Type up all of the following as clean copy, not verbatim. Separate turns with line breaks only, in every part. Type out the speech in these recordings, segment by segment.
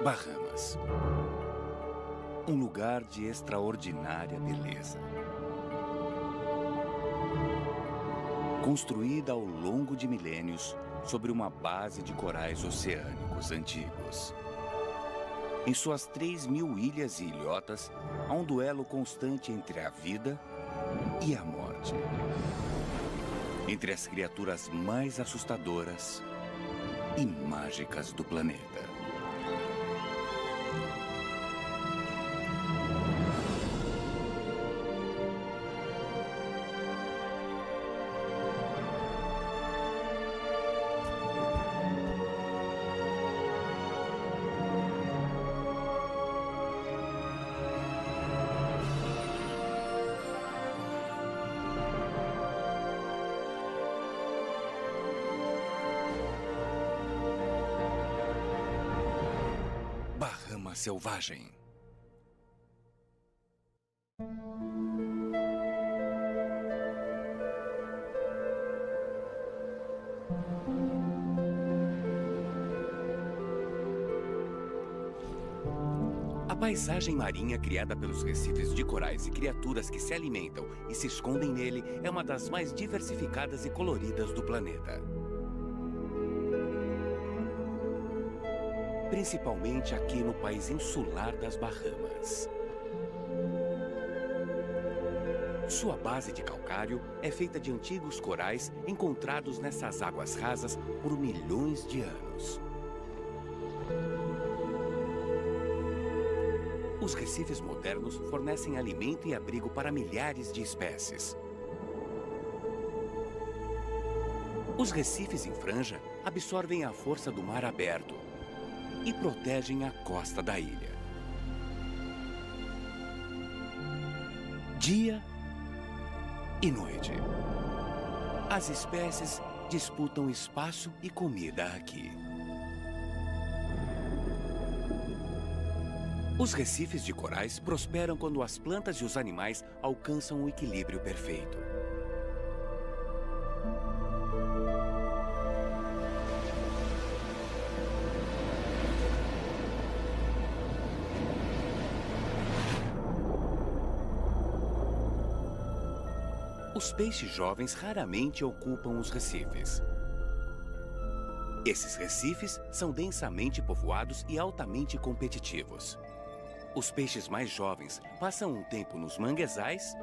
Bahamas. Um lugar de extraordinária beleza. Construída ao longo de milênios sobre uma base de corais oceânicos antigos. Em suas 3.000 ilhas e ilhotas, há um duelo constante entre a vida e a morte. Entre as criaturas mais assustadoras e mágicas do planeta. Bahama Selvagem. A paisagem marinha criada pelos recifes de corais e criaturas que se alimentam e se escondem nele é uma das mais diversificadas e coloridas do planeta. Principalmente aqui no país insular das Bahamas. Sua base de calcário é feita de antigos corais encontrados nessas águas rasas por milhões de anos. Os recifes modernos fornecem alimento e abrigo para milhares de espécies. Os recifes em franja absorvem a força do mar aberto e protegem a costa da ilha. Dia e noite. As espécies disputam espaço e comida aqui. Os recifes de corais prosperam quando as plantas e os animais alcançam o equilíbrio perfeito. Os peixes jovens raramente ocupam os recifes. Esses recifes são densamente povoados e altamente competitivos. Os peixes mais jovens passam um tempo nos manguezais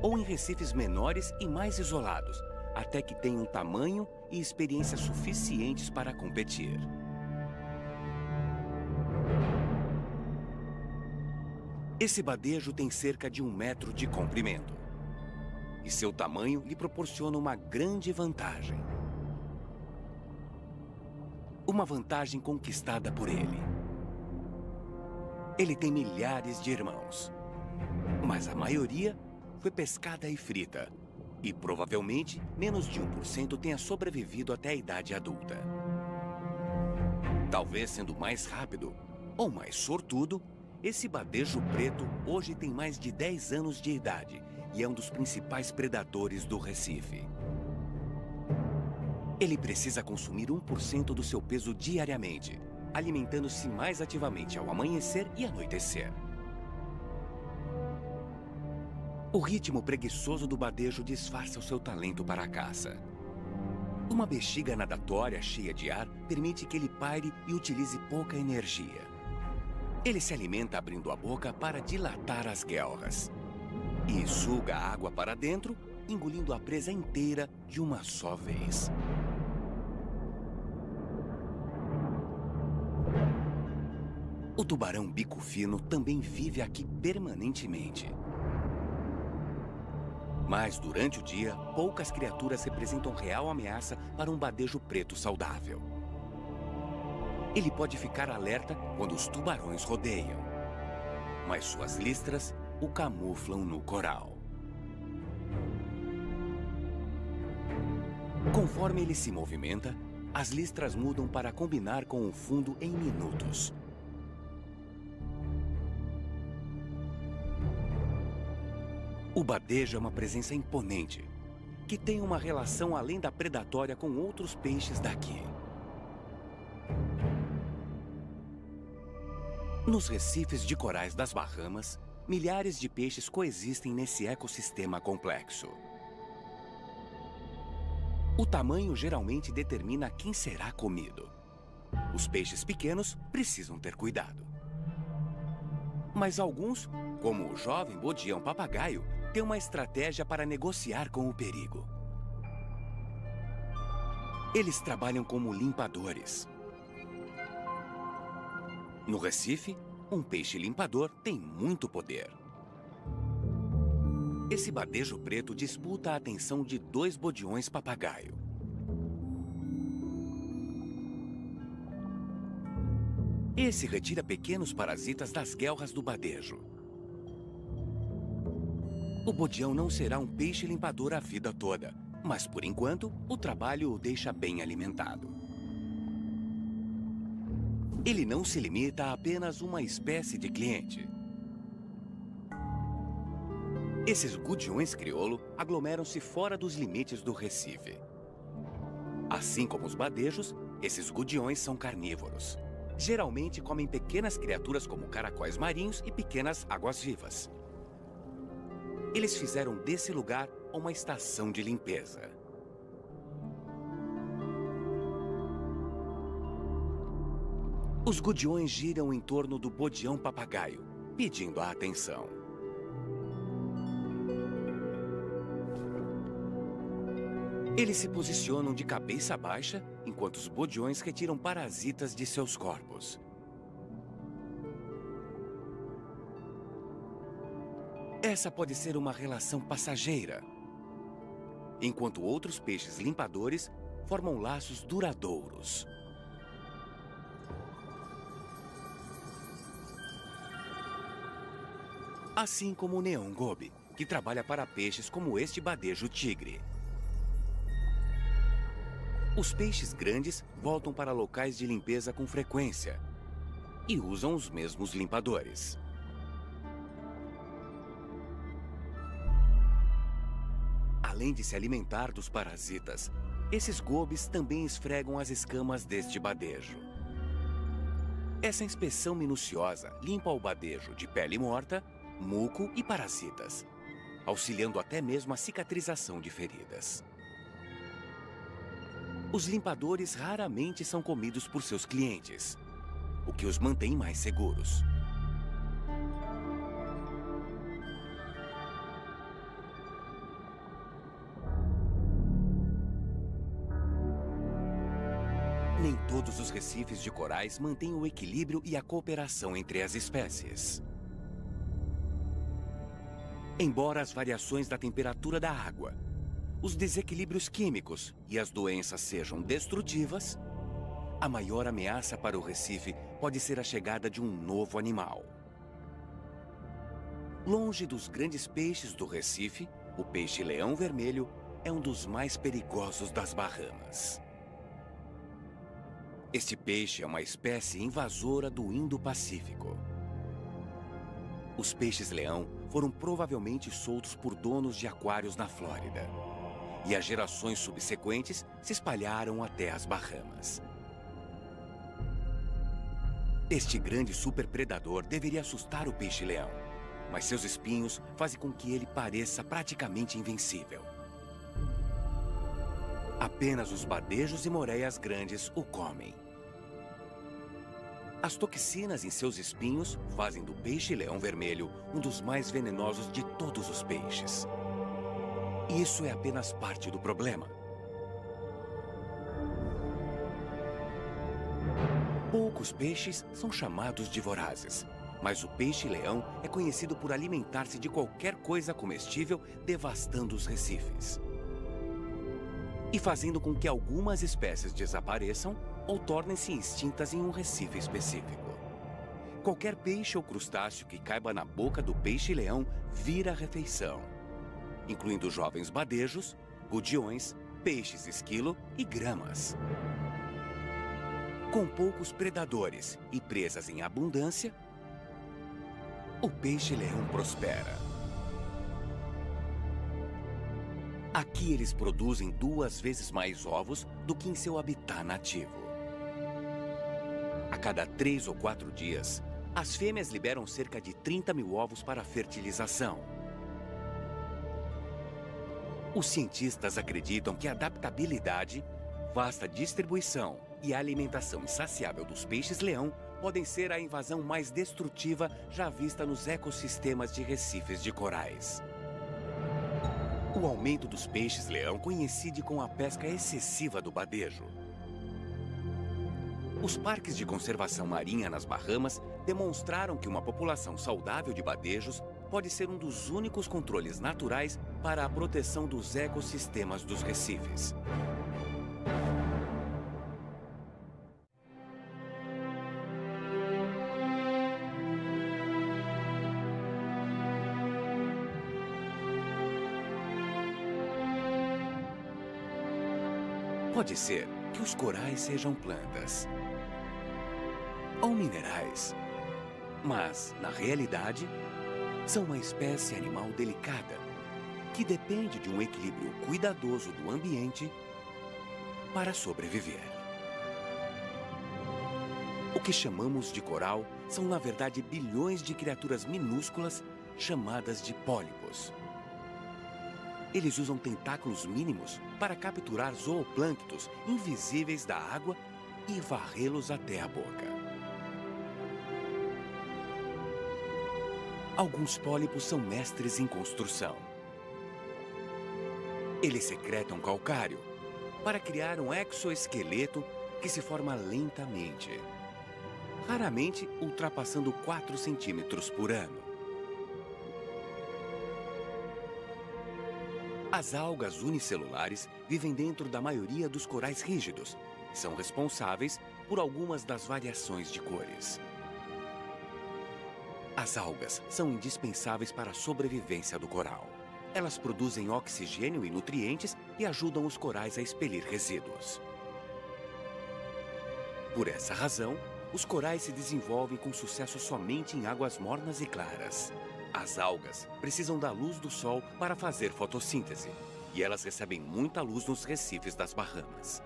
ou em recifes menores e mais isolados, até que tenham tamanho e experiência suficientes para competir. Esse badejo tem cerca de 1 metro de comprimento. E seu tamanho lhe proporciona uma grande vantagem. Uma vantagem conquistada por ele. Ele tem milhares de irmãos, mas a maioria foi pescada e frita. E provavelmente menos de 1% tenha sobrevivido até a idade adulta. Talvez sendo mais rápido ou mais sortudo, esse badejo preto hoje tem mais de 10 anos de idade e é um dos principais predadores do Recife. Ele precisa consumir 1% do seu peso diariamente, alimentando-se mais ativamente ao amanhecer e anoitecer. O ritmo preguiçoso do badejo disfarça o seu talento para a caça. Uma bexiga nadatória cheia de ar permite que ele paire e utilize pouca energia. Ele se alimenta abrindo a boca para dilatar as guelras. E suga a água para dentro, engolindo a presa inteira de uma só vez. O tubarão bico fino também vive aqui permanentemente. Mas durante o dia, poucas criaturas representam real ameaça para um badejo preto saudável. Ele pode ficar alerta quando os tubarões rodeiam, mas suas listras o camuflam no coral. Conforme ele se movimenta, as listras mudam para combinar com o fundo em minutos. O badejo é uma presença imponente, que tem uma relação além da predatória com outros peixes daqui. Nos recifes de corais das Bahamas, milhares de peixes coexistem nesse ecossistema complexo. O tamanho geralmente determina quem será comido. Os peixes pequenos precisam ter cuidado. Mas alguns, como o jovem bodião-papagaio, têm uma estratégia para negociar com o perigo. Eles trabalham como limpadores. No Recife, um peixe-limpador tem muito poder. Esse badejo preto disputa a atenção de 2 bodiões-papagaio. Esse retira pequenos parasitas das guelras do badejo. O bodião não será um peixe-limpador a vida toda, mas, por enquanto, o trabalho o deixa bem alimentado. Ele não se limita a apenas uma espécie de cliente. Esses gudiões crioulo aglomeram-se fora dos limites do Recife. Assim como os badejos, esses gudiões são carnívoros. Geralmente comem pequenas criaturas como caracóis marinhos e pequenas águas-vivas. Eles fizeram desse lugar uma estação de limpeza. Os gudiões giram em torno do bodião-papagaio, pedindo a atenção. Eles se posicionam de cabeça baixa, enquanto os bodiões retiram parasitas de seus corpos. Essa pode ser uma relação passageira, enquanto outros peixes limpadores formam laços duradouros. Assim como o neon gobe, que trabalha para peixes como este badejo tigre. Os peixes grandes voltam para locais de limpeza com frequência e usam os mesmos limpadores. Além de se alimentar dos parasitas, esses gobes também esfregam as escamas deste badejo. Essa inspeção minuciosa limpa o badejo de pele morta, muco e parasitas, auxiliando até mesmo a cicatrização de feridas. Os limpadores raramente são comidos por seus clientes, o que os mantém mais seguros. Nem todos os recifes de corais mantêm o equilíbrio e a cooperação entre as espécies. Embora as variações da temperatura da água, os desequilíbrios químicos e as doenças sejam destrutivas, a maior ameaça para o Recife pode ser a chegada de um novo animal. Longe dos grandes peixes do Recife, o peixe-leão vermelho é um dos mais perigosos das Bahamas. Este peixe é uma espécie invasora do Indo-Pacífico. Os peixes-leão foram provavelmente soltos por donos de aquários na Flórida. E as gerações subsequentes se espalharam até as Bahamas. Este grande superpredador deveria assustar o peixe-leão, mas seus espinhos fazem com que ele pareça praticamente invencível. Apenas os badejos e moreias grandes o comem. As toxinas em seus espinhos fazem do peixe-leão vermelho um dos mais venenosos de todos os peixes. E isso é apenas parte do problema. Poucos peixes são chamados de vorazes, mas o peixe-leão é conhecido por alimentar-se de qualquer coisa comestível, devastando os recifes. E fazendo com que algumas espécies desapareçam ou tornem-se extintas em um recife específico. Qualquer peixe ou crustáceo que caiba na boca do peixe-leão vira refeição, incluindo jovens badejos, gudiões, peixes esquilo e gramas. Com poucos predadores e presas em abundância, o peixe-leão prospera. Aqui eles produzem 2 vezes mais ovos do que em seu habitat nativo. A cada 3 ou 4 dias, As fêmeas liberam cerca de 30 mil ovos para a fertilização. Os cientistas acreditam que a adaptabilidade, vasta distribuição e a alimentação insaciável dos peixes-leão podem ser a invasão mais destrutiva já vista nos ecossistemas de recifes de corais. O aumento dos peixes-leão coincide com a pesca excessiva do badejo. Os parques de conservação marinha nas Bahamas demonstraram que uma população saudável de badejos pode ser um dos únicos controles naturais para a proteção dos ecossistemas dos recifes. Pode ser que os corais sejam plantas ou minerais, mas, na realidade, são uma espécie animal delicada que depende de um equilíbrio cuidadoso do ambiente para sobreviver. O que chamamos de coral são, na verdade, bilhões de criaturas minúsculas chamadas de pólipos. Eles usam tentáculos mínimos para capturar zooplânctons invisíveis da água e varrê-los até a boca. Alguns pólipos são mestres em construção. Eles secretam calcário para criar um exoesqueleto que se forma lentamente, raramente ultrapassando 4 centímetros por ano. As algas unicelulares vivem dentro da maioria dos corais rígidos e são responsáveis por algumas das variações de cores. As algas são indispensáveis para a sobrevivência do coral. Elas produzem oxigênio e nutrientes e ajudam os corais a expelir resíduos. Por essa razão, os corais se desenvolvem com sucesso somente em águas mornas e claras. As algas precisam da luz do sol para fazer fotossíntese, e elas recebem muita luz nos recifes das Bahamas.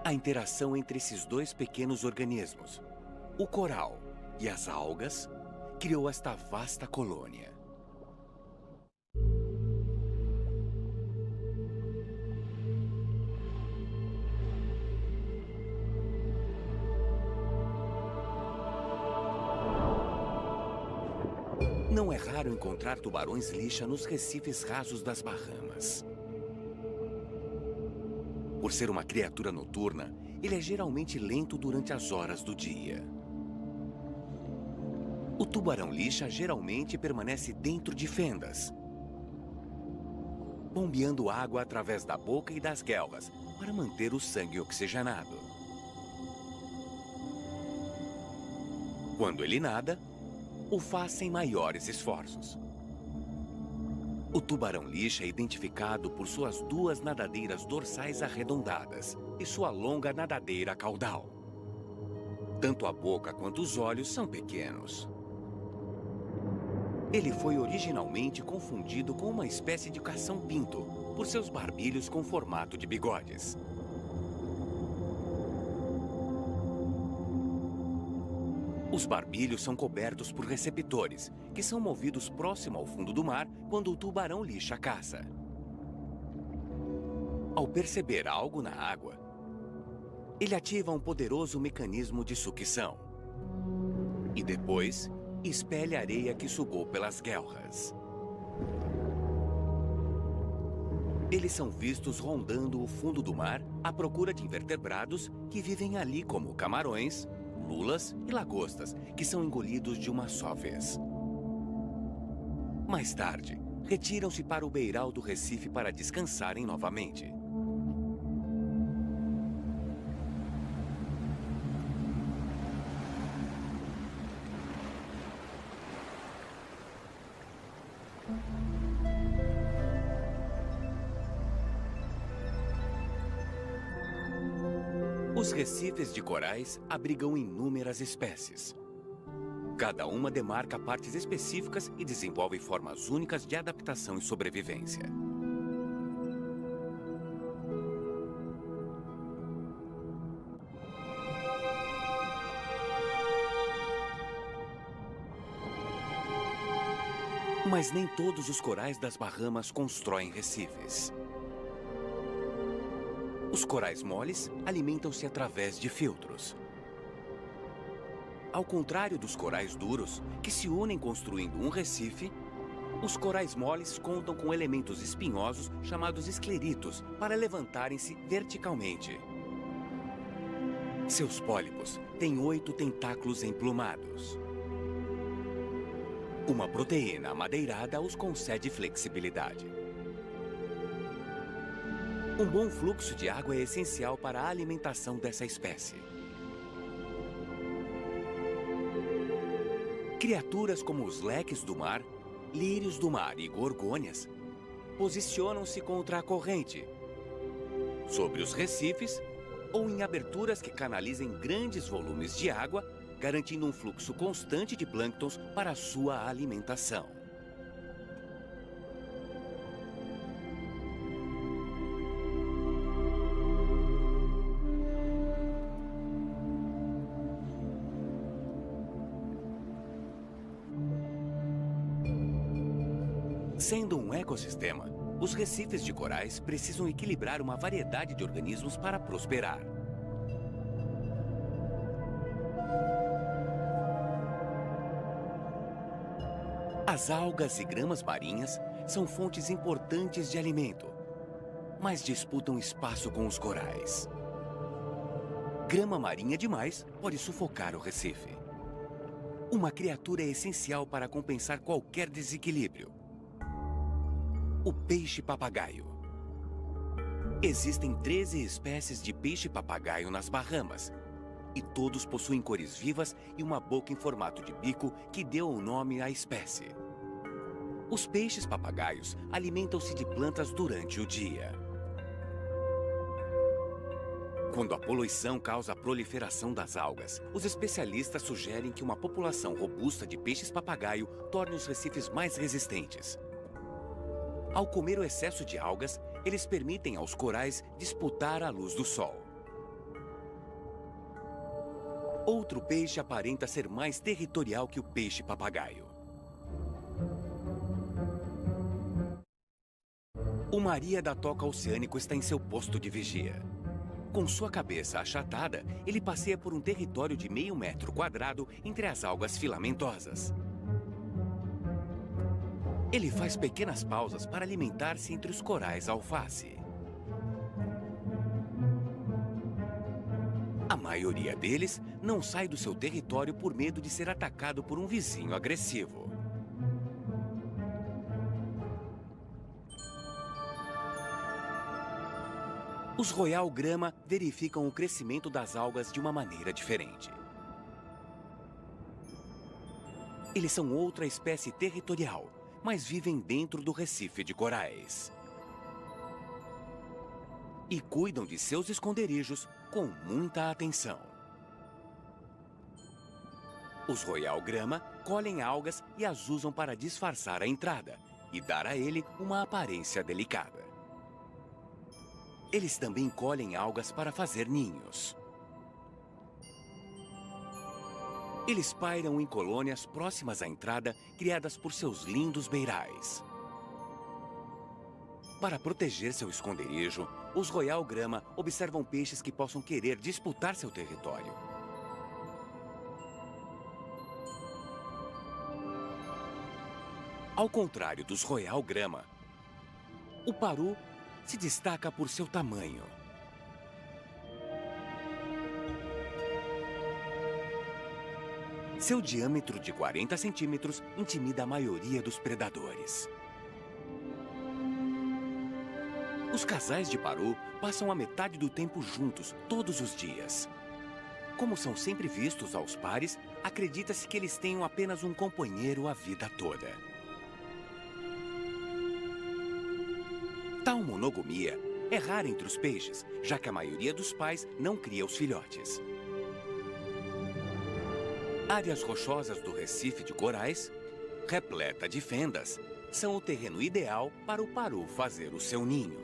A interação entre esses dois pequenos organismos, o coral e as algas, criou esta vasta colônia. Não é raro encontrar tubarões-lixa nos recifes rasos das Bahamas. Por ser uma criatura noturna, ele é geralmente lento durante as horas do dia. O tubarão-lixa geralmente permanece dentro de fendas, bombeando água através da boca e das guelras para manter o sangue oxigenado. Quando ele nada, o faz sem maiores esforços. O tubarão-lixa é identificado por suas duas nadadeiras dorsais arredondadas e sua longa nadadeira caudal. Tanto a boca quanto os olhos são pequenos. Ele foi originalmente confundido com uma espécie de cação-pinto por seus barbilhos com formato de bigodes. Os barbilhos são cobertos por receptores, que são movidos próximo ao fundo do mar quando o tubarão-lixa caça. Ao perceber algo na água, ele ativa um poderoso mecanismo de sucção. E depois, expele a areia que sugou pelas guelras. Eles são vistos rondando o fundo do mar à procura de invertebrados que vivem ali como camarões, lulas e lagostas, que são engolidos de uma só vez. Mais tarde, retiram-se para o beiral do recife para descansarem novamente. Os recifes de corais abrigam inúmeras espécies. Cada uma demarca partes específicas e desenvolve formas únicas de adaptação e sobrevivência. Mas nem todos os corais das Bahamas constroem recifes. Os corais moles alimentam-se através de filtros. Ao contrário dos corais duros, que se unem construindo um recife, os corais moles contam com elementos espinhosos chamados escleritos para levantarem-se verticalmente. Seus pólipos têm 8 tentáculos emplumados. Uma proteína amadeirada os concede flexibilidade. Um bom fluxo de água é essencial para a alimentação dessa espécie. Criaturas como os leques do mar, lírios do mar e gorgônias posicionam-se contra a corrente, sobre os recifes ou em aberturas que canalizem grandes volumes de água, garantindo um fluxo constante de plânctons para a sua alimentação. Sendo um ecossistema, os recifes de corais precisam equilibrar uma variedade de organismos para prosperar. As algas e gramas marinhas são fontes importantes de alimento, mas disputam espaço com os corais. Grama marinha demais pode sufocar o recife. Uma criatura é essencial para compensar qualquer desequilíbrio: o peixe-papagaio. Existem 13 espécies de peixe-papagaio nas Bahamas, e todos possuem cores vivas e uma boca em formato de bico que deu o nome à espécie. Os peixes-papagaios alimentam-se de plantas durante o dia. Quando a poluição causa a proliferação das algas, os especialistas sugerem que uma população robusta de peixes-papagaio torne os recifes mais resistentes. Ao comer o excesso de algas, eles permitem aos corais disputar a luz do sol. Outro peixe aparenta ser mais territorial que o peixe-papagaio. O Maria da Toca Oceânico está em seu posto de vigia. Com sua cabeça achatada, ele passeia por um território de meio metro quadrado entre as algas filamentosas. Ele faz pequenas pausas para alimentar-se entre os corais alface. A maioria deles não sai do seu território por medo de ser atacado por um vizinho agressivo. Os Royal Grama verificam o crescimento das algas de uma maneira diferente. Eles são outra espécie territorial, mas vivem dentro do recife de corais. E cuidam de seus esconderijos com muita atenção. Os Royal Grama colhem algas e as usam para disfarçar a entrada e dar a ele uma aparência delicada. Eles também colhem algas para fazer ninhos. Eles pairam em colônias próximas à entrada, criadas por seus lindos beirais. Para proteger seu esconderijo, os Royal Grama observam peixes que possam querer disputar seu território. Ao contrário dos Royal Grama, o paru se destaca por seu tamanho. Seu diâmetro de 40 centímetros intimida a maioria dos predadores. Os casais de paru passam a metade do tempo juntos, todos os dias. Como são sempre vistos aos pares, acredita-se que eles tenham apenas um companheiro a vida toda. Tal monogamia é rara entre os peixes, já que a maioria dos pais não cria os filhotes. Áreas rochosas do recife de corais, repleta de fendas, são o terreno ideal para o paru fazer o seu ninho.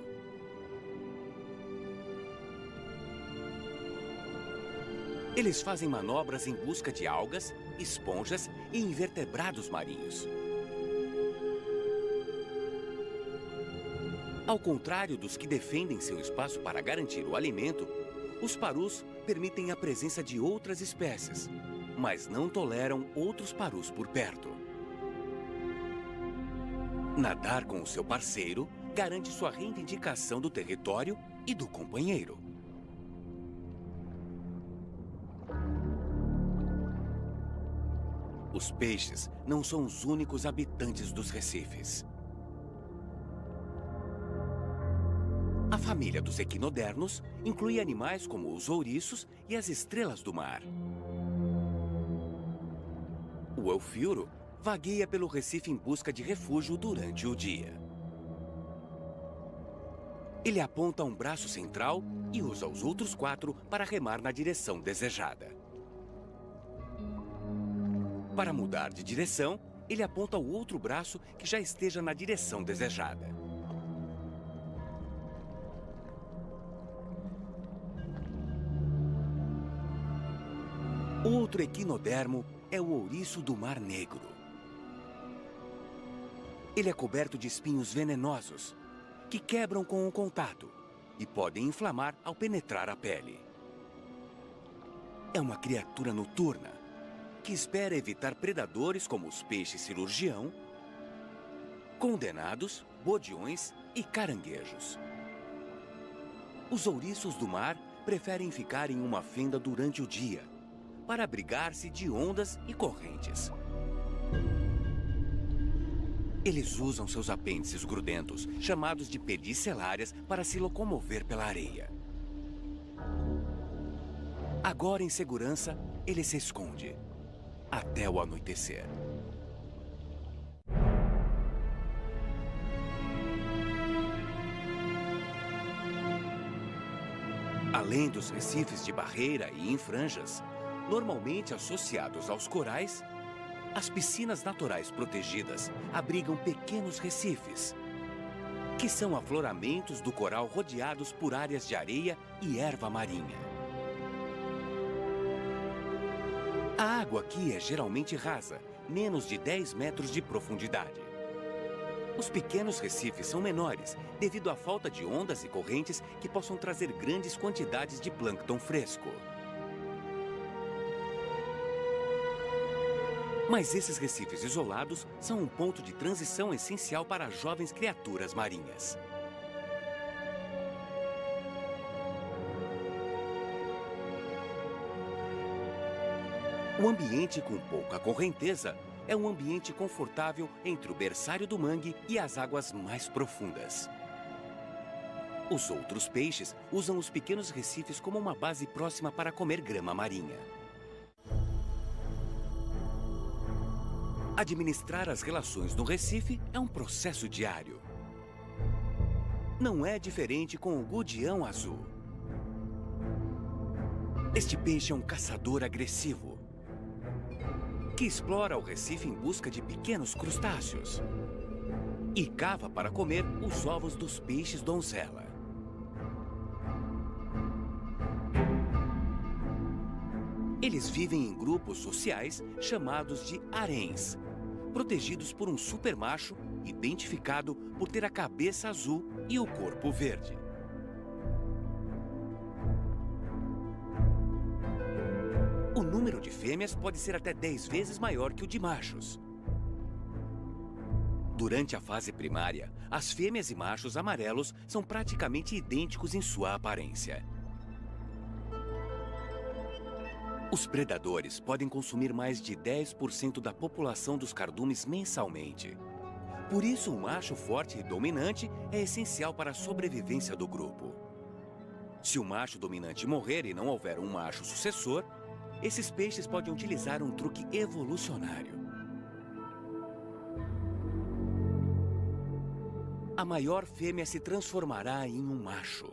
Eles fazem manobras em busca de algas, esponjas e invertebrados marinhos. Ao contrário dos que defendem seu espaço para garantir o alimento, os parus permitem a presença de outras espécies, mas não toleram outros parus por perto. Nadar com o seu parceiro garante sua reivindicação do território e do companheiro. Os peixes não são os únicos habitantes dos recifes. A família dos equinodermos inclui animais como os ouriços e as estrelas do mar. O eufilro vagueia pelo recife em busca de refúgio durante o dia. Ele aponta um braço central e usa os outros 4 para remar na direção desejada. Para mudar de direção, ele aponta o outro braço que já esteja na direção desejada. Outro equinodermo é o ouriço do Mar Negro. Ele é coberto de espinhos venenosos, que quebram com o contato e podem inflamar ao penetrar a pele. É uma criatura noturna, que espera evitar predadores como os peixes cirurgião, condenados, bodiões e caranguejos. Os ouriços do mar preferem ficar em uma fenda durante o dia, para abrigar-se de ondas e correntes. Eles usam seus apêndices grudentos, chamados de pedicelárias, para se locomover pela areia. Agora em segurança, ele se esconde, até o anoitecer. Além dos recifes de barreira e em franjas, normalmente associados aos corais, as piscinas naturais protegidas abrigam pequenos recifes, que são afloramentos do coral rodeados por áreas de areia e erva marinha. A água aqui é geralmente rasa, menos de 10 metros de profundidade. Os pequenos recifes são menores, devido à falta de ondas e correntes que possam trazer grandes quantidades de plâncton fresco. Mas esses recifes isolados são um ponto de transição essencial para jovens criaturas marinhas. O ambiente com pouca correnteza é um ambiente confortável entre o berçário do mangue e as águas mais profundas. Os outros peixes usam os pequenos recifes como uma base próxima para comer grama marinha. Administrar as relações no recife é um processo diário. Não é diferente com o gudião azul. Este peixe é um caçador agressivo, que explora o recife em busca de pequenos crustáceos e cava para comer os ovos dos peixes donzela. Eles vivem em grupos sociais chamados de haréns, protegidos por um supermacho identificado por ter a cabeça azul e o corpo verde. O número de fêmeas pode ser até 10 vezes maior que o de machos. Durante a fase primária, as fêmeas e machos amarelos são praticamente idênticos em sua aparência. Os predadores podem consumir mais de 10% da população dos cardumes mensalmente. Por isso, um macho forte e dominante é essencial para a sobrevivência do grupo. Se o macho dominante morrer e não houver um macho sucessor, esses peixes podem utilizar um truque evolucionário. A maior fêmea se transformará em um macho.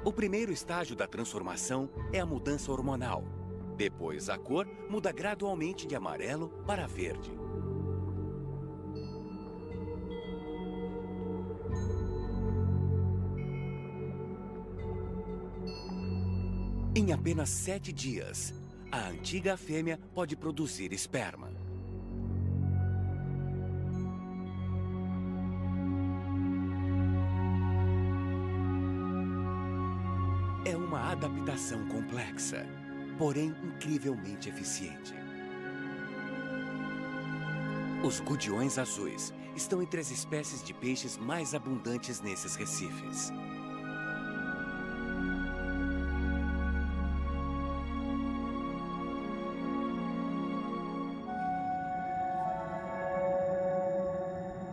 O primeiro estágio da transformação é a mudança hormonal. Depois, a cor muda gradualmente de amarelo para verde. Em apenas 7 dias, a antiga fêmea pode produzir esperma. É uma adaptação complexa, porém incrivelmente eficiente. Os gudiões azuis estão entre as espécies de peixes mais abundantes nesses recifes.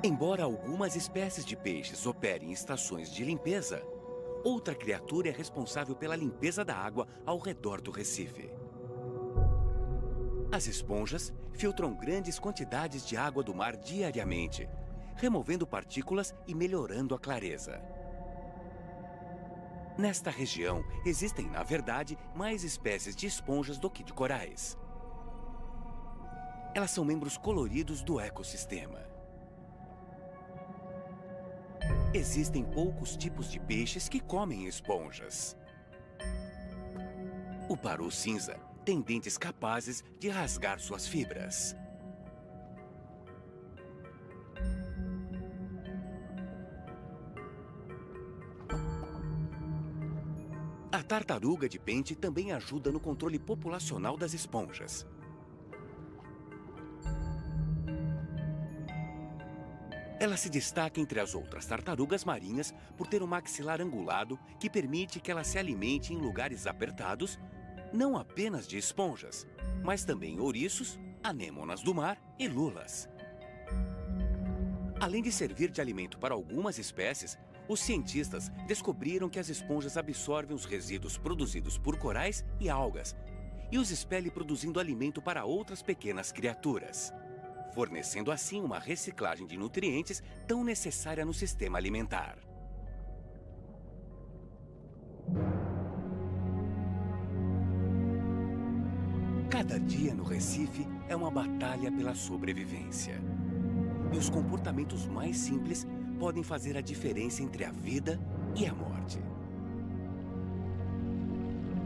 Embora algumas espécies de peixes operem em estações de limpeza, outra criatura é responsável pela limpeza da água ao redor do recife. As esponjas filtram grandes quantidades de água do mar diariamente, removendo partículas e melhorando a clareza. Nesta região, existem, na verdade, mais espécies de esponjas do que de corais. Elas são membros coloridos do ecossistema. Existem poucos tipos de peixes que comem esponjas. O paru cinza tem dentes capazes de rasgar suas fibras. A tartaruga de pente também ajuda no controle populacional das esponjas. Ela se destaca entre as outras tartarugas marinhas por ter um maxilar angulado que permite que ela se alimente em lugares apertados, não apenas de esponjas, mas também ouriços, anêmonas do mar e lulas. Além de servir de alimento para algumas espécies, os cientistas descobriram que as esponjas absorvem os resíduos produzidos por corais e algas e os expelem produzindo alimento para outras pequenas criaturas, fornecendo assim uma reciclagem de nutrientes tão necessária no sistema alimentar. Cada dia no Recife é uma batalha pela sobrevivência. E os comportamentos mais simples podem fazer a diferença entre a vida e a morte.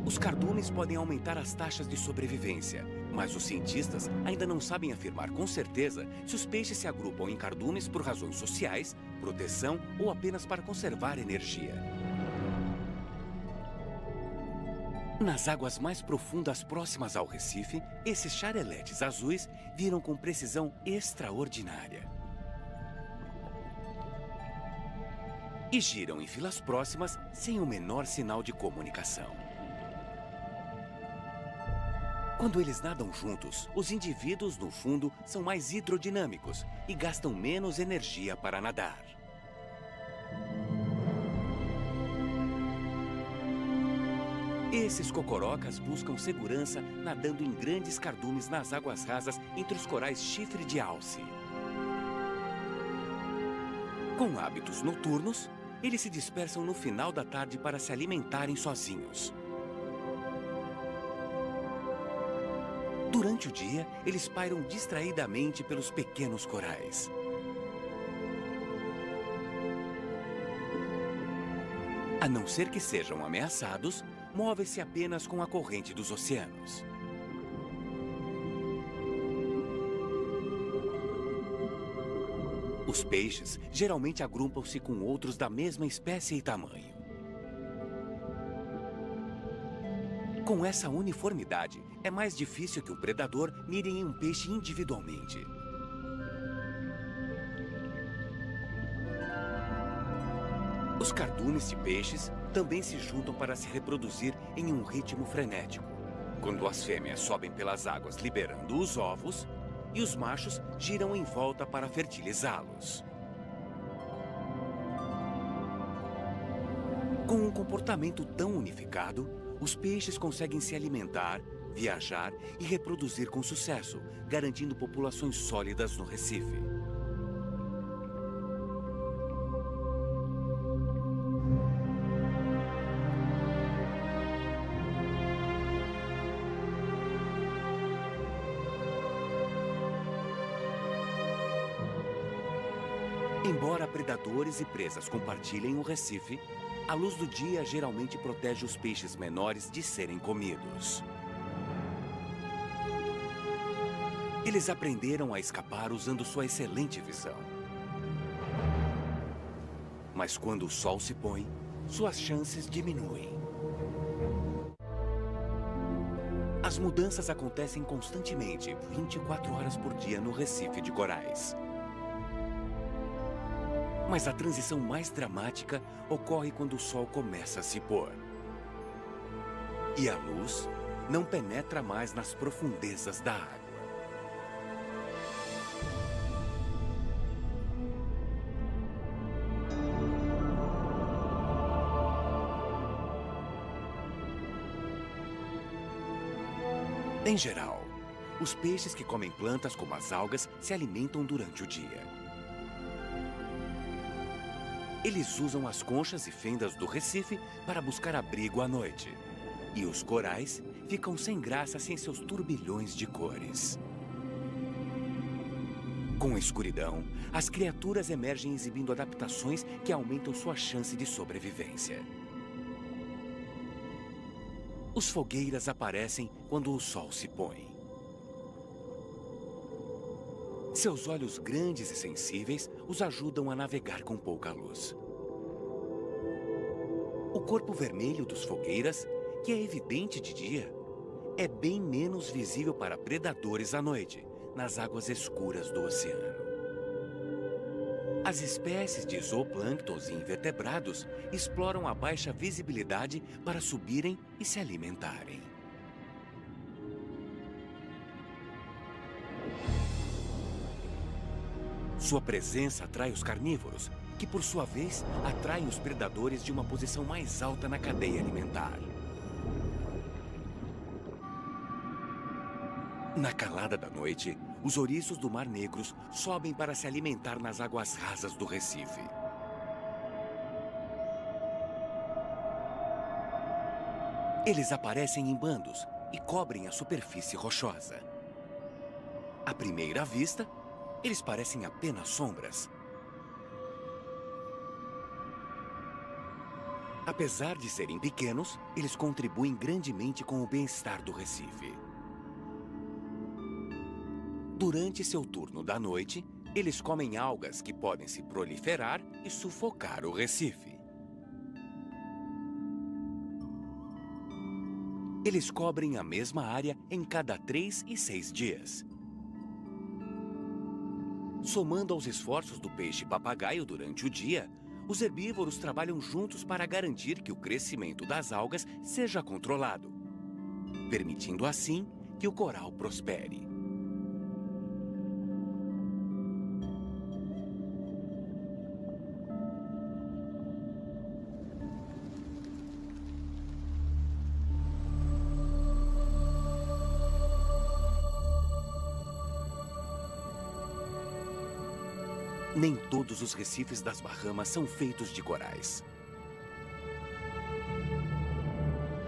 Os cardumes podem aumentar as taxas de sobrevivência, mas os cientistas ainda não sabem afirmar com certeza se os peixes se agrupam em cardumes por razões sociais, proteção ou apenas para conservar energia. Nas águas mais profundas próximas ao Recife, esses xareletes azuis viram com precisão extraordinária. E giram em filas próximas sem o menor sinal de comunicação. Quando eles nadam juntos, os indivíduos no fundo são mais hidrodinâmicos e gastam menos energia para nadar. Esses cocorocas buscam segurança nadando em grandes cardumes nas águas rasas entre os corais chifre de alce. Com hábitos noturnos, eles se dispersam no final da tarde para se alimentarem sozinhos. Durante o dia, eles pairam distraidamente pelos pequenos corais. A não ser que sejam ameaçados, movem-se apenas com a corrente dos oceanos. Os peixes geralmente agrupam-se com outros da mesma espécie e tamanho. Com essa uniformidade, é mais difícil que um predador mire em um peixe individualmente. Os cardumes de peixes também se juntam para se reproduzir em um ritmo frenético, quando as fêmeas sobem pelas águas liberando os ovos e os machos giram em volta para fertilizá-los. Com um comportamento tão unificado, os peixes conseguem se alimentar, viajar e reproduzir com sucesso, garantindo populações sólidas no Recife. Embora predadores e presas compartilhem o Recife, a luz do dia geralmente protege os peixes menores de serem comidos. Eles aprenderam a escapar usando sua excelente visão. Mas quando o sol se põe, suas chances diminuem. As mudanças acontecem constantemente, 24 horas por dia no Recife de Corais. Mas a transição mais dramática ocorre quando o sol começa a se pôr. E a luz não penetra mais nas profundezas da água. Em geral, os peixes que comem plantas como as algas se alimentam durante o dia. Eles usam as conchas e fendas do Recife para buscar abrigo à noite. E os corais ficam sem graça sem seus turbilhões de cores. Com a escuridão, as criaturas emergem exibindo adaptações que aumentam sua chance de sobrevivência. Os fogueiras aparecem quando o sol se põe. Seus olhos grandes e sensíveis os ajudam a navegar com pouca luz. O corpo vermelho dos fogueiras, que é evidente de dia, é bem menos visível para predadores à noite, nas águas escuras do oceano. As espécies de zooplânctons e invertebrados exploram a baixa visibilidade para subirem e se alimentarem. Sua presença atrai os carnívoros, que por sua vez atraem os predadores de uma posição mais alta na cadeia alimentar. Na calada da noite, os ouriços do Mar Negro sobem para se alimentar nas águas rasas do Recife. Eles aparecem em bandos e cobrem a superfície rochosa. À primeira vista, eles parecem apenas sombras. Apesar de serem pequenos, eles contribuem grandemente com o bem-estar do Recife. Durante seu turno da noite, eles comem algas que podem se proliferar e sufocar o Recife. Eles cobrem a mesma área em cada 3 e 6 dias. Somando aos esforços do peixe-papagaio durante o dia, os herbívoros trabalham juntos para garantir que o crescimento das algas seja controlado, permitindo assim que o coral prospere. Nem todos os recifes das Bahamas são feitos de corais.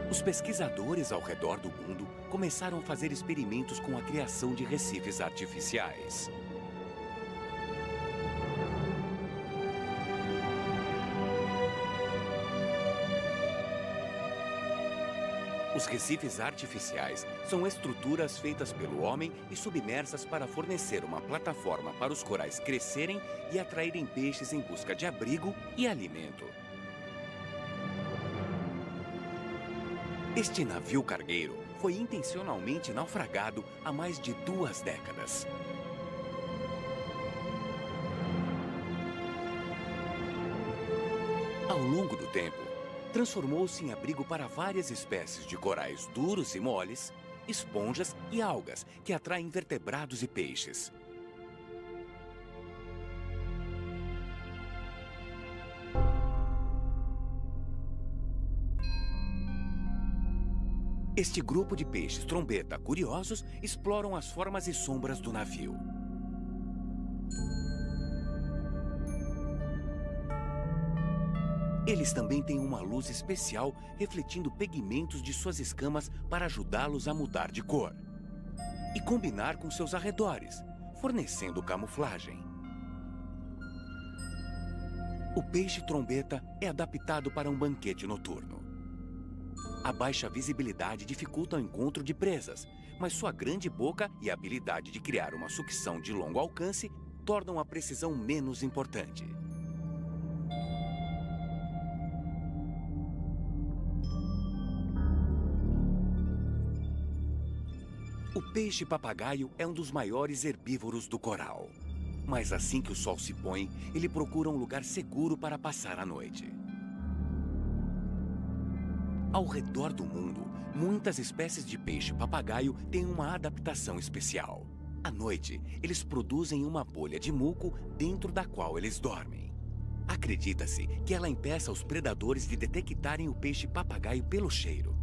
Os pesquisadores ao redor do mundo começaram a fazer experimentos com a criação de recifes artificiais. Os recifes artificiais são estruturas feitas pelo homem e submersas para fornecer uma plataforma para os corais crescerem e atraírem peixes em busca de abrigo e alimento. Este navio cargueiro foi intencionalmente naufragado há mais de 2 décadas. Ao longo do tempo, transformou-se em abrigo para várias espécies de corais duros e moles, esponjas e algas que atraem vertebrados e peixes. Este grupo de peixes trombeta curiosos exploram as formas e sombras do navio. Eles também têm uma luz especial refletindo pigmentos de suas escamas para ajudá-los a mudar de cor e combinar com seus arredores, fornecendo camuflagem. O peixe-trombeta é adaptado para um banquete noturno. A baixa visibilidade dificulta o encontro de presas, mas sua grande boca e a habilidade de criar uma sucção de longo alcance tornam a precisão menos importante. O peixe-papagaio é um dos maiores herbívoros do coral. Mas assim que o sol se põe, ele procura um lugar seguro para passar a noite. Ao redor do mundo, muitas espécies de peixe-papagaio têm uma adaptação especial. À noite, eles produzem uma bolha de muco dentro da qual eles dormem. Acredita-se que ela impeça os predadores de detectarem o peixe-papagaio pelo cheiro.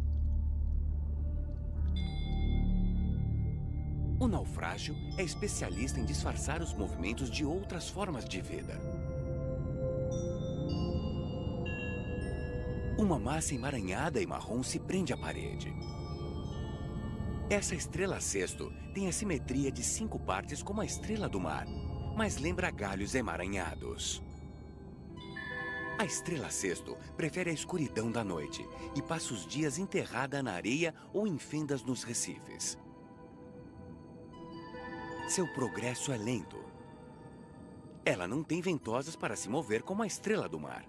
O naufrágio é especialista em disfarçar os movimentos de outras formas de vida. Uma massa emaranhada e marrom se prende à parede. Essa estrela cesto tem a simetria de 5 partes como a estrela do mar, mas lembra galhos emaranhados. A estrela cesto prefere a escuridão da noite e passa os dias enterrada na areia ou em fendas nos recifes. Seu progresso é lento. Ela não tem ventosas para se mover como a estrela do mar.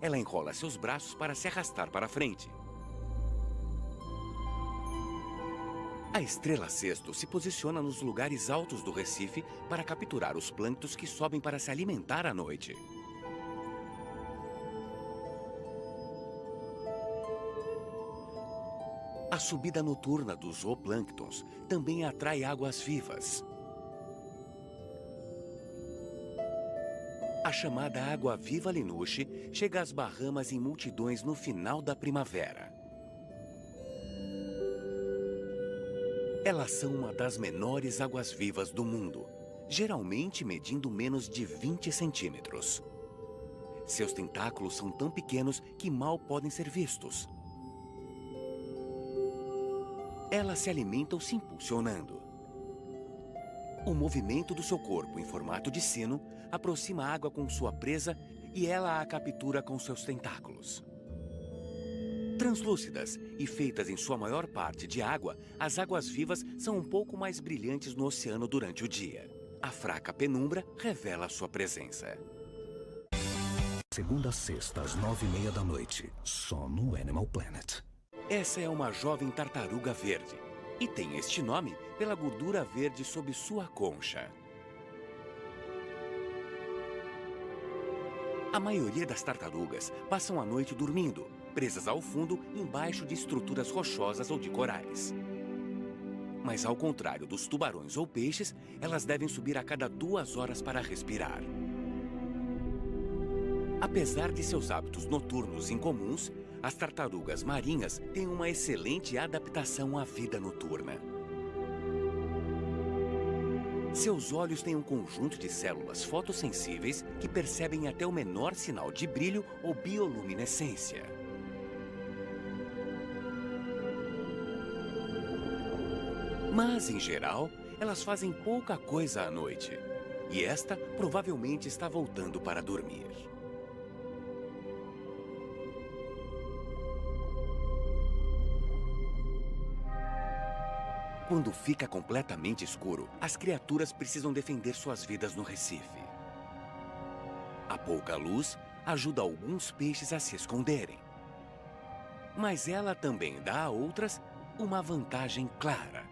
Ela enrola seus braços para se arrastar para frente. A estrela cesto se posiciona nos lugares altos do recife para capturar os plânctons que sobem para se alimentar à noite. A subida noturna dos zooplânctons também atrai águas vivas. A chamada água-viva Linushe chega às Bahamas em multidões no final da primavera. Elas são uma das menores águas-vivas do mundo, geralmente medindo menos de 20 centímetros. Seus tentáculos são tão pequenos que mal podem ser vistos. Elas se alimentam se impulsionando. O movimento do seu corpo em formato de sino aproxima a água com sua presa e ela a captura com seus tentáculos. Translúcidas e feitas em sua maior parte de água, as águas-vivas são um pouco mais brilhantes no oceano durante o dia. A fraca penumbra revela sua presença.
Segunda a sexta, às 9h30 da noite, só no Animal Planet.
Essa é uma jovem tartaruga verde e tem este nome pela gordura verde sob sua concha. A maioria das tartarugas passam a noite dormindo, presas ao fundo embaixo de estruturas rochosas ou de corais. Mas ao contrário dos tubarões ou peixes, elas devem subir a cada 2 horas para respirar. Apesar de seus hábitos noturnos incomuns, as tartarugas marinhas têm uma excelente adaptação à vida noturna. Seus olhos têm um conjunto de células fotossensíveis que percebem até o menor sinal de brilho ou bioluminescência. Mas, em geral, elas fazem pouca coisa à noite. E esta provavelmente está voltando para dormir. Quando fica completamente escuro, as criaturas precisam defender suas vidas no recife. A pouca luz ajuda alguns peixes a se esconderem. Mas ela também dá a outras uma vantagem clara.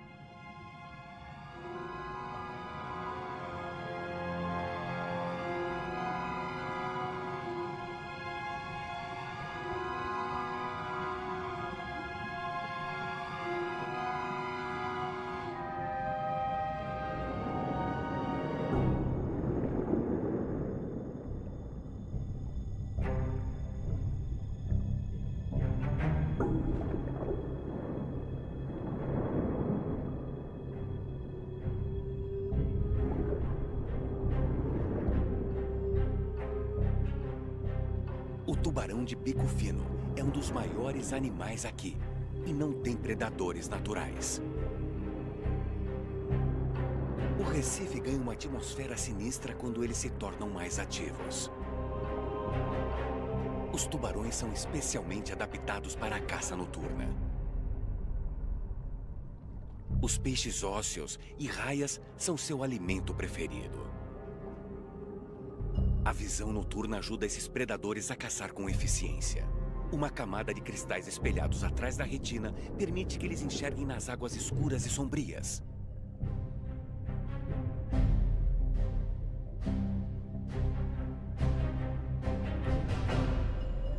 O tubarão de bico fino é um dos maiores animais aqui e não tem predadores naturais. O recife ganha uma atmosfera sinistra quando eles se tornam mais ativos. Os tubarões são especialmente adaptados para a caça noturna. Os peixes ósseos e raias são seu alimento preferido. A visão noturna ajuda esses predadores a caçar com eficiência. Uma camada de cristais espelhados atrás da retina permite que eles enxerguem nas águas escuras e sombrias.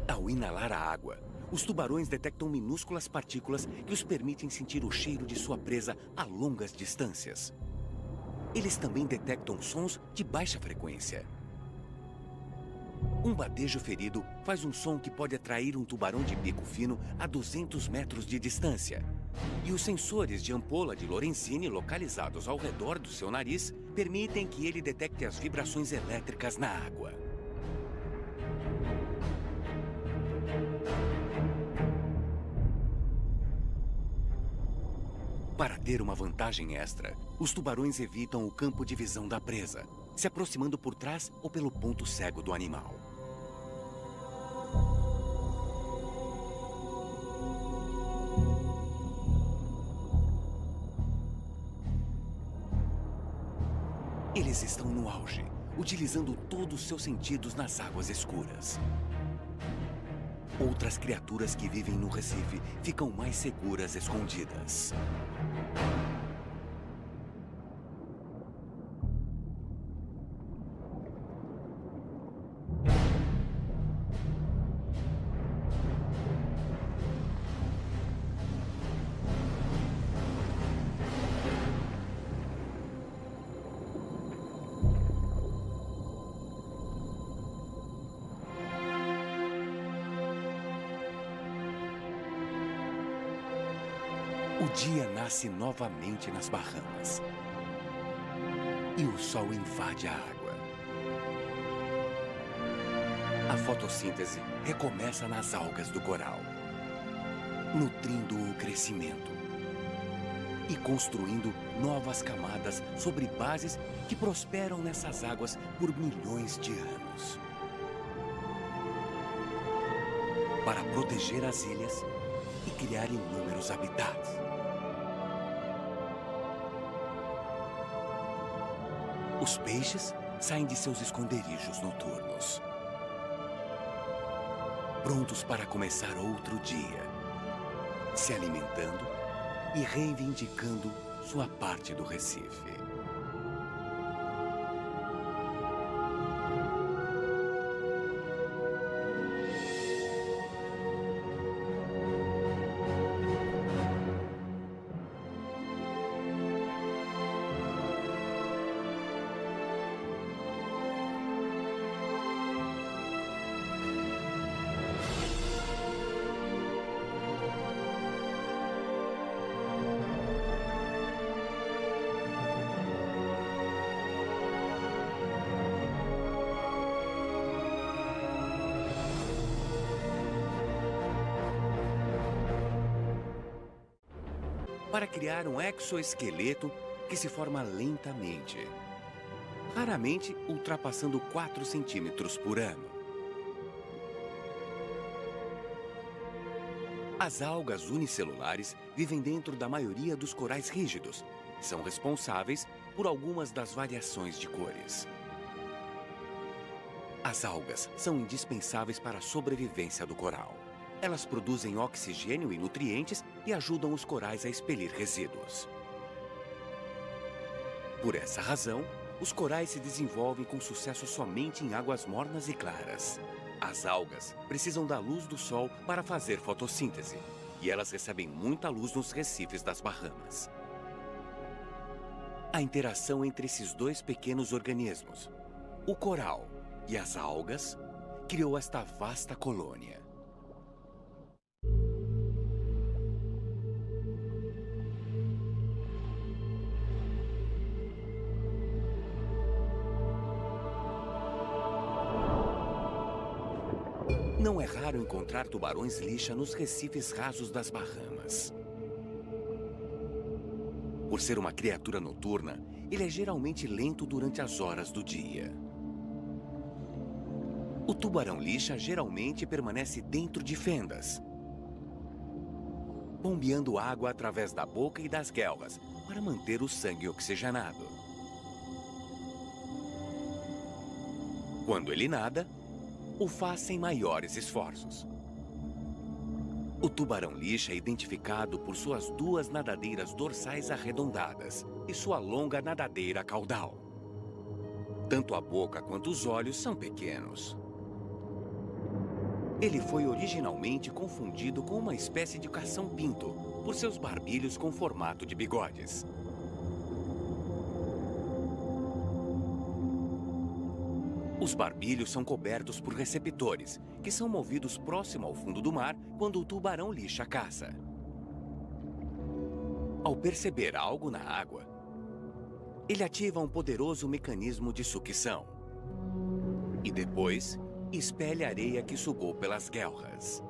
Ao inalar a água, os tubarões detectam minúsculas partículas que os permitem sentir o cheiro de sua presa a longas distâncias. Eles também detectam sons de baixa frequência. Um badejo ferido faz um som que pode atrair um tubarão de bico fino a 200 metros de distância. E os sensores de ampola de Lorenzini localizados ao redor do seu nariz permitem que ele detecte as vibrações elétricas na água. Para ter uma vantagem extra, os tubarões evitam o campo de visão da presa, se aproximando por trás ou pelo ponto cego do animal. Eles estão no auge, utilizando todos os seus sentidos nas águas escuras. Outras criaturas que vivem no Recife ficam mais seguras escondidas. O dia nasce novamente nas Bahamas. E o sol invade a água. A fotossíntese recomeça nas algas do coral, nutrindo o crescimento e construindo novas camadas sobre bases que prosperam nessas águas por milhões de anos. Para proteger as ilhas e criar inúmeros habitats. Os peixes saem de seus esconderijos noturnos, prontos para começar outro dia, se alimentando e reivindicando sua parte do Recife. Para criar um exoesqueleto que se forma lentamente, raramente ultrapassando 4 centímetros por ano. As algas unicelulares vivem dentro da maioria dos corais rígidos e são responsáveis por algumas das variações de cores. As algas são indispensáveis para a sobrevivência do coral. Elas produzem oxigênio e nutrientes e ajudam os corais a expelir resíduos. Por essa razão, os corais se desenvolvem com sucesso somente em águas mornas e claras. As algas precisam da luz do sol para fazer fotossíntese, e elas recebem muita luz nos recifes das Bahamas. A interação entre esses dois pequenos organismos, o coral e as algas, criou esta vasta colônia. Não é raro encontrar tubarões-lixa nos recifes rasos das Bahamas. Por ser uma criatura noturna, ele é geralmente lento durante as horas do dia. O tubarão-lixa geralmente permanece dentro de fendas, bombeando água através da boca e das guelras para manter o sangue oxigenado. Quando ele nada, o faz sem maiores esforços. O tubarão-lixa é identificado por suas duas nadadeiras dorsais arredondadas e sua longa nadadeira caudal. Tanto a boca quanto os olhos são pequenos. Ele foi originalmente confundido com uma espécie de cação-pinto, por seus barbilhos com formato de bigodes. Os barbilhos são cobertos por receptores, que são movidos próximo ao fundo do mar quando o tubarão-lixa caça. Ao perceber algo na água, ele ativa um poderoso mecanismo de sucção. E depois, expele a areia que sugou pelas guelras.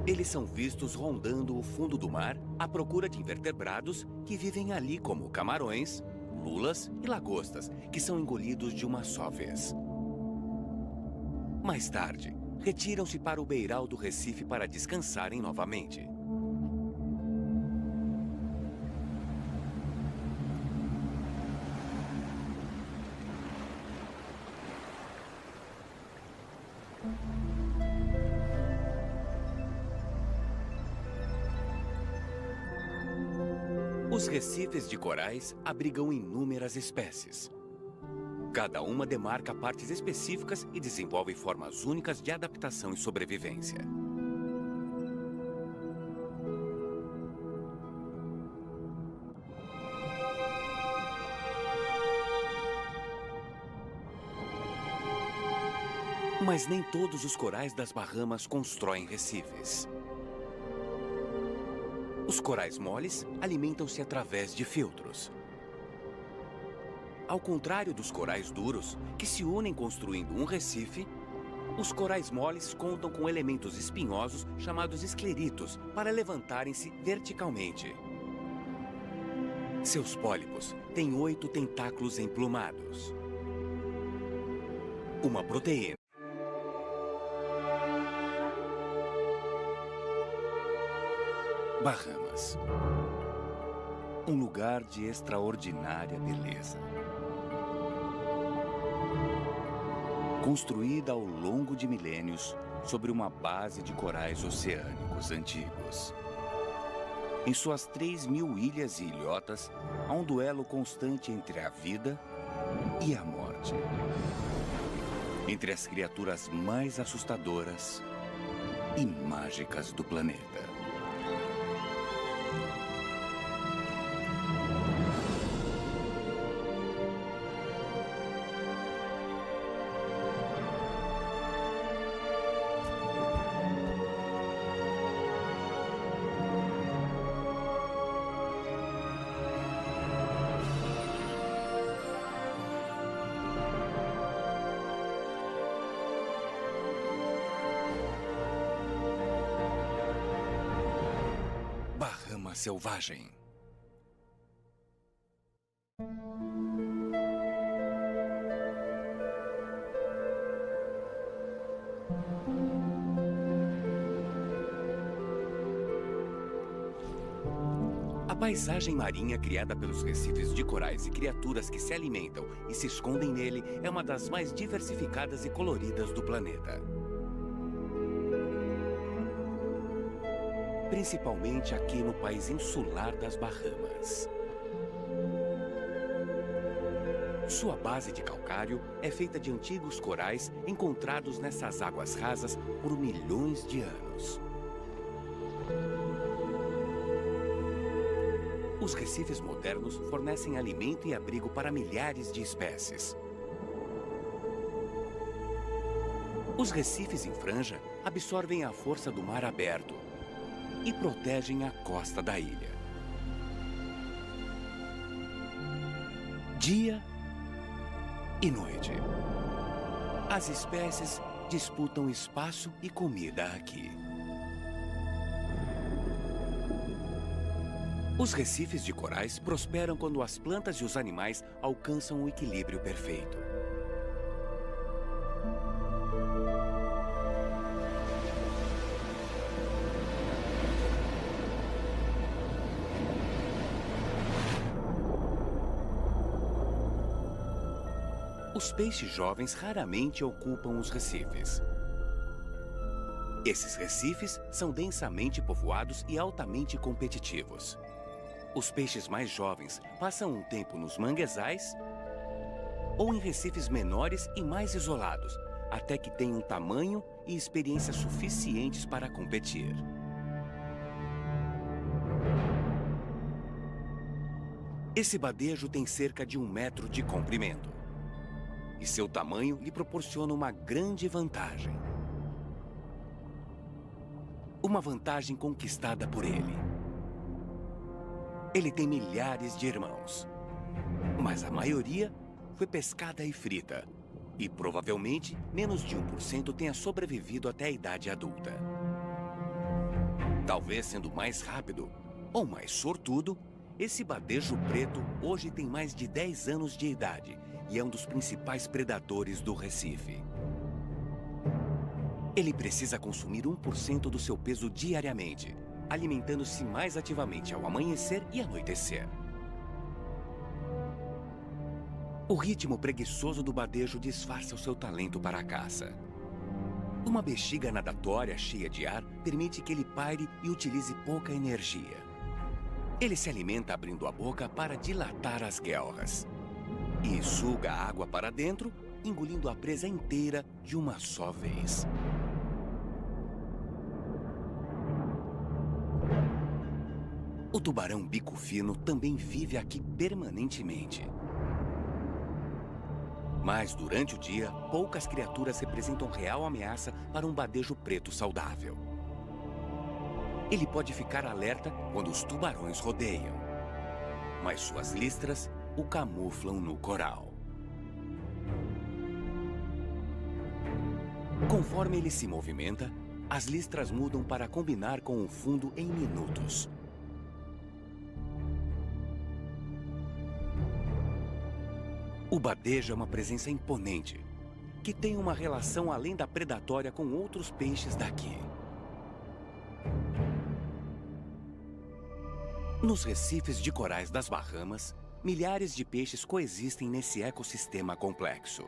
Eles são vistos rondando o fundo do mar à procura de invertebrados que vivem ali como camarões, lulas e lagostas, que são engolidos de uma só vez. Mais tarde, retiram-se para o beiral do Recife para descansarem novamente. Os recifes de corais abrigam inúmeras espécies. Cada uma demarca partes específicas e desenvolve formas únicas de adaptação e sobrevivência. Mas nem todos os corais das Bahamas constroem recifes. Os corais moles alimentam-se através de filtros. Ao contrário dos corais duros, que se unem construindo um recife, os corais moles contam com elementos espinhosos chamados escleritos para levantarem-se verticalmente. Seus pólipos têm 8 tentáculos emplumados. Uma proteína. Bahamas. Um lugar de extraordinária beleza. Construída ao longo de milênios sobre uma base de corais oceânicos antigos. Em suas 3.000 ilhas e ilhotas, há um duelo constante entre a vida e a morte. Entre as criaturas mais assustadoras e mágicas do planeta. Selvagem. A paisagem marinha criada pelos recifes de corais e criaturas que se alimentam e se escondem nele é uma das mais diversificadas e coloridas do planeta. Principalmente aqui no país insular das Bahamas. Sua base de calcário é feita de antigos corais encontrados nessas águas rasas por milhões de anos. Os recifes modernos fornecem alimento e abrigo para milhares de espécies. Os recifes em franja absorvem a força do mar aberto e protegem a costa da ilha. Dia e noite. As espécies disputam espaço e comida aqui. Os recifes de corais prosperam quando as plantas e os animais alcançam o equilíbrio perfeito. Os peixes jovens raramente ocupam os recifes. Esses recifes são densamente povoados e altamente competitivos. Os peixes mais jovens passam um tempo nos manguezais ou em recifes menores e mais isolados, até que tenham tamanho e experiência suficientes para competir. Esse badejo tem cerca de 1 metro de comprimento. E seu tamanho lhe proporciona uma grande vantagem. Uma vantagem conquistada por ele. Ele tem milhares de irmãos, mas a maioria foi pescada e frita. E provavelmente menos de 1% tenha sobrevivido até a idade adulta. Talvez sendo mais rápido ou mais sortudo, esse badejo preto hoje tem mais de 10 anos de idade e é um dos principais predadores do Recife. Ele precisa consumir 1% do seu peso diariamente, alimentando-se mais ativamente ao amanhecer e anoitecer. O ritmo preguiçoso do badejo disfarça o seu talento para a caça. Uma bexiga nadatória cheia de ar permite que ele paire e utilize pouca energia. Ele se alimenta abrindo a boca para dilatar as guelras. E suga a água para dentro, engolindo a presa inteira de uma só vez. O tubarão bico fino também vive aqui permanentemente. Mas durante o dia, poucas criaturas representam real ameaça para um badejo preto saudável. Ele pode ficar alerta quando os tubarões rodeiam, mas suas listras o camuflam no coral. Conforme ele se movimenta, as listras mudam para combinar com o fundo em minutos. O badejo é uma presença imponente, que tem uma relação além da predatória com outros peixes daqui. Nos recifes de corais das Bahamas, milhares de peixes coexistem nesse ecossistema complexo.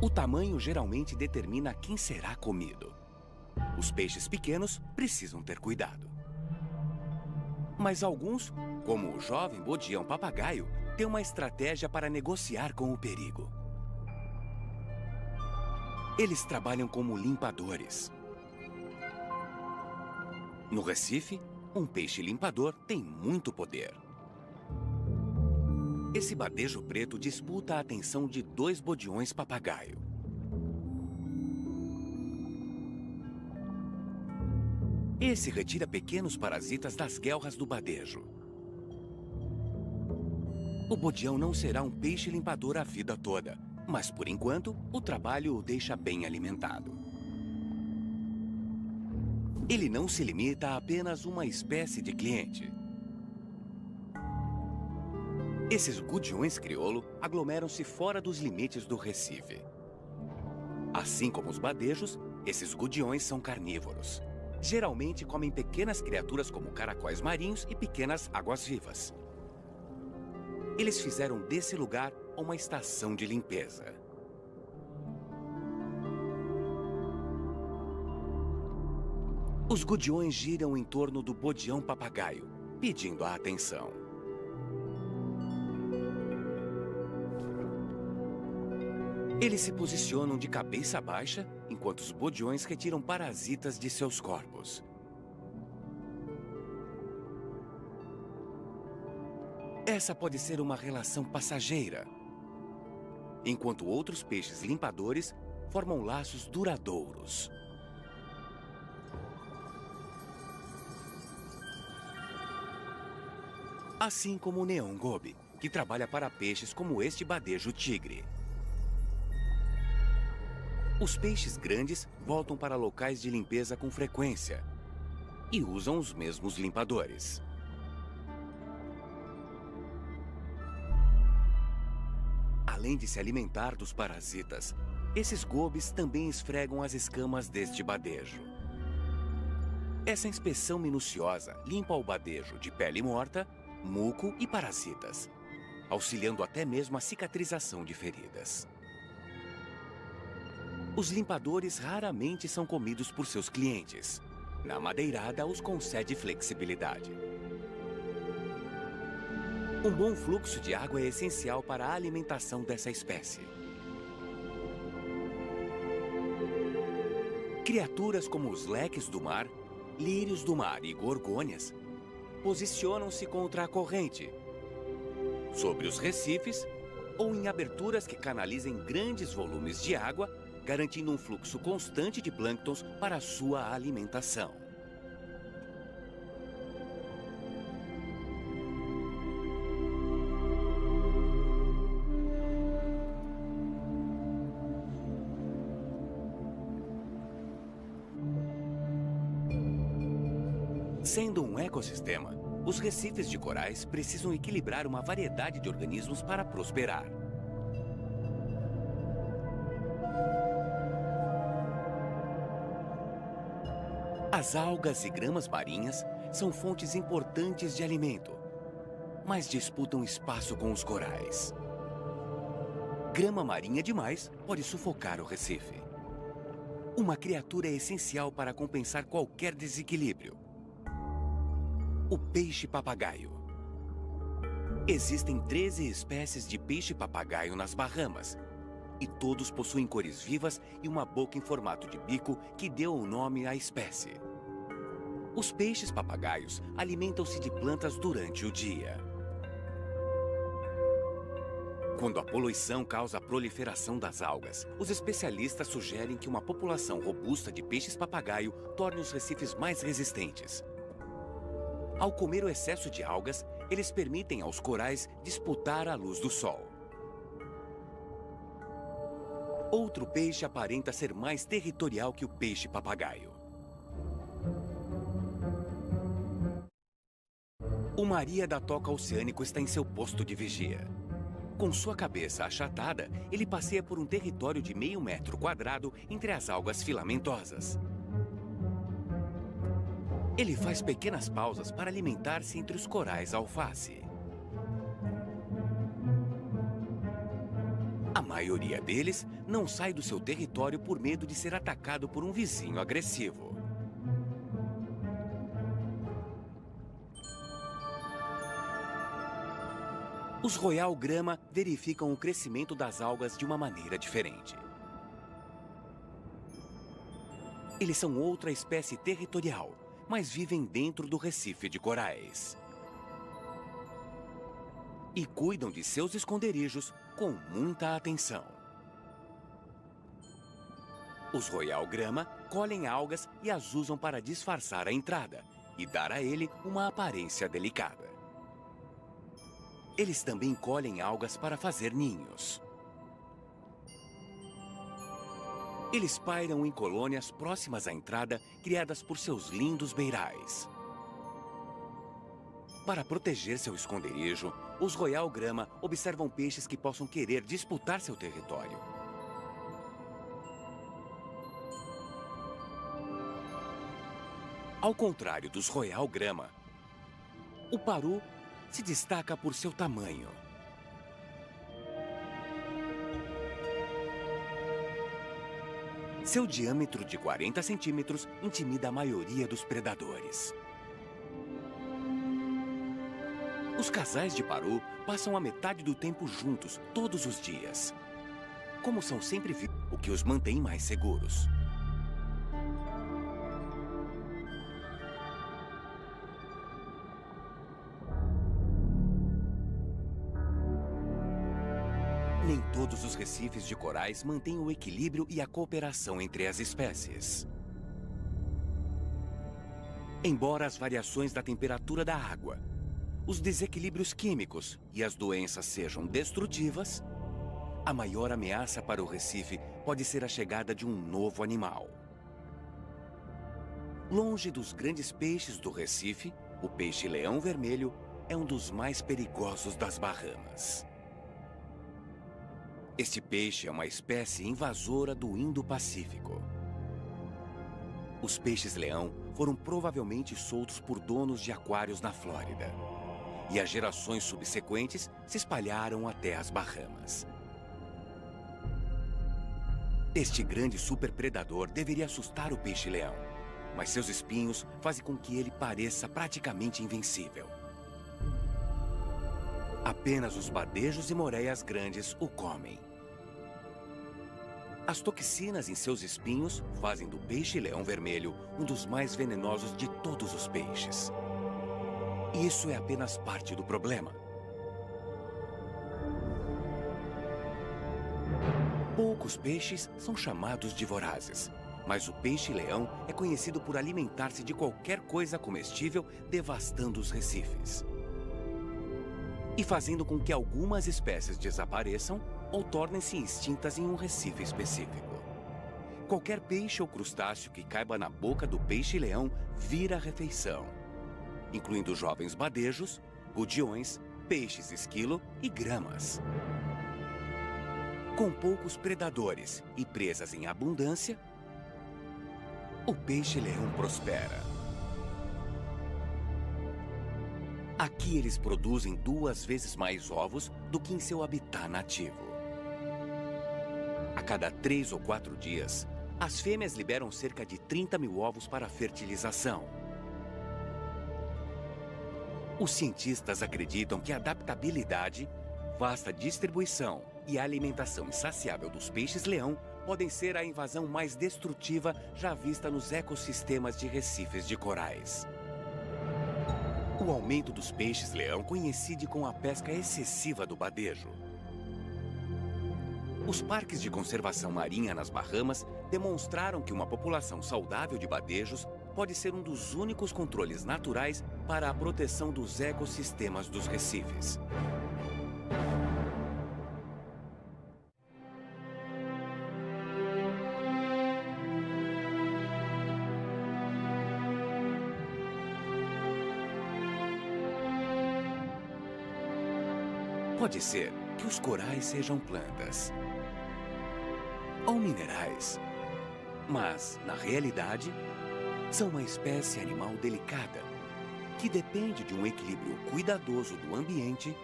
O tamanho geralmente determina quem será comido. Os peixes pequenos precisam ter cuidado. Mas alguns, como o jovem bodião-papagaio, têm uma estratégia para negociar com o perigo. Eles trabalham como limpadores. No Recife, um peixe limpador tem muito poder. Esse badejo preto disputa a atenção de 2 bodiões papagaio. Esse retira pequenos parasitas das guelras do badejo. O bodião não será um peixe limpador a vida toda, mas por enquanto o trabalho o deixa bem alimentado. Ele não se limita a apenas uma espécie de cliente. Esses gudiões crioulo aglomeram-se fora dos limites do Recife. Assim como os badejos, esses gudiões são carnívoros. Geralmente comem pequenas criaturas como caracóis marinhos e pequenas águas-vivas. Eles fizeram desse lugar uma estação de limpeza. Os gudiões giram em torno do bodião-papagaio, pedindo a atenção. Eles se posicionam de cabeça baixa, enquanto os bodiões retiram parasitas de seus corpos. Essa pode ser uma relação passageira, enquanto outros peixes limpadores formam laços duradouros. Assim como o neon gobe, que trabalha para peixes como este badejo tigre. Os peixes grandes voltam para locais de limpeza com frequência e usam os mesmos limpadores. Além de se alimentar dos parasitas, esses gobes também esfregam as escamas deste badejo. Essa inspeção minuciosa limpa o badejo de pele morta, muco e parasitas, auxiliando até mesmo a cicatrização de feridas. Os limpadores raramente são comidos por seus clientes. Na madeirada, os concede flexibilidade. Um bom fluxo de água é essencial para a alimentação dessa espécie. Criaturas como os leques do mar, lírios do mar e gorgônias posicionam-se contra a corrente, sobre os recifes ou em aberturas que canalizem grandes volumes de água, garantindo um fluxo constante de plânctons para sua alimentação. Sendo um ecossistema, os recifes de corais precisam equilibrar uma variedade de organismos para prosperar. As algas e gramas marinhas são fontes importantes de alimento, mas disputam espaço com os corais. Grama marinha demais pode sufocar o recife. Uma criatura é essencial para compensar qualquer desequilíbrio. O peixe-papagaio. Existem 13 espécies de peixe-papagaio nas Bahamas, e todos possuem cores vivas e uma boca em formato de bico que deu o nome à espécie. Os peixes-papagaios alimentam-se de plantas durante o dia. Quando a poluição causa a proliferação das algas, os especialistas sugerem que uma população robusta de peixes-papagaio torne os recifes mais resistentes. Ao comer o excesso de algas, eles permitem aos corais disputar a luz do sol. Outro peixe aparenta ser mais territorial que o peixe-papagaio. O Maria da Toca Oceânico está em seu posto de vigia. Com sua cabeça achatada, ele passeia por um território de meio metro quadrado entre as algas filamentosas. Ele faz pequenas pausas para alimentar-se entre os corais alface. A maioria deles não sai do seu território por medo de ser atacado por um vizinho agressivo. Os Royal Grama verificam o crescimento das algas de uma maneira diferente. Eles são outra espécie territorial, mas vivem dentro do recife de corais. E cuidam de seus esconderijos com muita atenção. Os Royal Grama colhem algas e as usam para disfarçar a entrada e dar a ele uma aparência delicada. Eles também colhem algas para fazer ninhos. Eles pairam em colônias próximas à entrada, criadas por seus lindos beirais. Para proteger seu esconderijo, os Royal Grama observam peixes que possam querer disputar seu território. Ao contrário dos Royal Grama, o paru se destaca por seu tamanho. Seu diâmetro de 40 centímetros intimida a maioria dos predadores. Os casais de paru passam a metade do tempo juntos, todos os dias. Como são sempre vivos, o que os mantém mais seguros. Nem todos os recifes de corais mantêm o equilíbrio e a cooperação entre as espécies. Embora as variações da temperatura da água, os desequilíbrios químicos e as doenças sejam destrutivas, a maior ameaça para o recife pode ser a chegada de um novo animal. Longe dos grandes peixes do recife, o peixe-leão vermelho é um dos mais perigosos das Bahamas. Este peixe é uma espécie invasora do Indo-Pacífico. Os peixes-leão foram provavelmente soltos por donos de aquários na Flórida. E as gerações subsequentes se espalharam até as Bahamas. Este grande superpredador deveria assustar o peixe-leão, mas seus espinhos fazem com que ele pareça praticamente invencível. Apenas os badejos e moreias grandes o comem. As toxinas em seus espinhos fazem do peixe-leão vermelho um dos mais venenosos de todos os peixes. E isso é apenas parte do problema. Poucos peixes são chamados de vorazes, mas o peixe-leão é conhecido por alimentar-se de qualquer coisa comestível, devastando os recifes. E fazendo com que algumas espécies desapareçam ou tornem-se extintas em um recife específico. Qualquer peixe ou crustáceo que caiba na boca do peixe-leão vira refeição, incluindo jovens badejos, gudiões, peixes esquilo e gramas. Com poucos predadores e presas em abundância, o peixe-leão prospera. Aqui eles produzem 2 vezes mais ovos do que em seu habitat nativo. A cada 3 ou 4 dias, as fêmeas liberam cerca de 30 mil ovos para fertilização. Os cientistas acreditam que a adaptabilidade, vasta distribuição e a alimentação insaciável dos peixes-leão podem ser a invasão mais destrutiva já vista nos ecossistemas de recifes de corais. O aumento dos peixes-leão coincide com a pesca excessiva do badejo. Os parques de conservação marinha nas Bahamas demonstraram que uma população saudável de badejos pode ser um dos únicos controles naturais para a proteção dos ecossistemas dos recifes. Pode ser que os corais sejam plantas ou minerais, mas, na realidade, são uma espécie animal delicada que depende de um equilíbrio cuidadoso do ambiente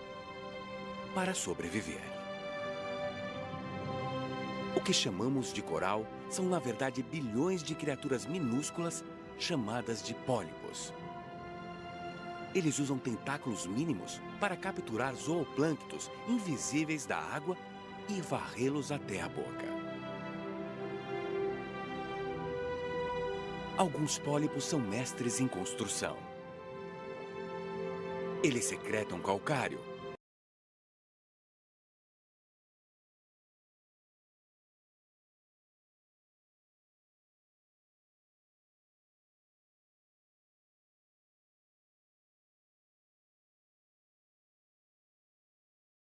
para sobreviver. O que chamamos de coral são, na verdade, bilhões de criaturas minúsculas chamadas de pólipos. Eles usam tentáculos mínimos para capturar zooplânctons invisíveis da água e varrê-los até a boca. Alguns pólipos são mestres em construção. Eles secretam calcário,